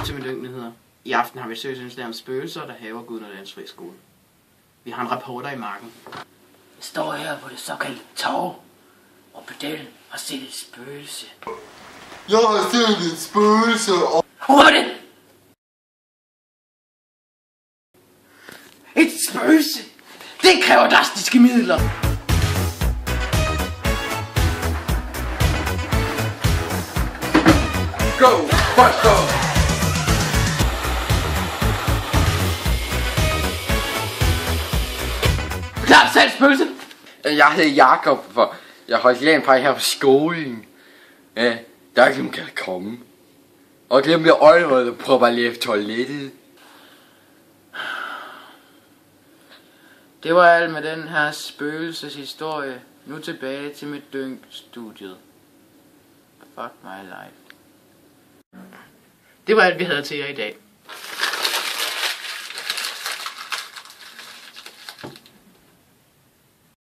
til mine yndligheder. I aften har vi søgsindslag om spøgelser, der haver Gud og Landsfri skole. Vi har en reporter i marken. Jeg står her på det såkaldte torv, og pedellen har set et spøgelse. Jeg har set et spøgelse og... Hurtigt! Et spøgelse! Det kræver drastiske midler! Go! Buster! Klar selv, spøgelse! Jeg hedder Jakob, for jeg holdt landpej her på skolen. Ja, der er ikke nogen, der kan komme. Og det med øjenrød, der prøver bare lige efter toilettet. Det var alt med den her spøgelseshistorie. Nu tilbage til mit dyngstudiet. Fuck my life. Det var alt, vi havde til jer i dag.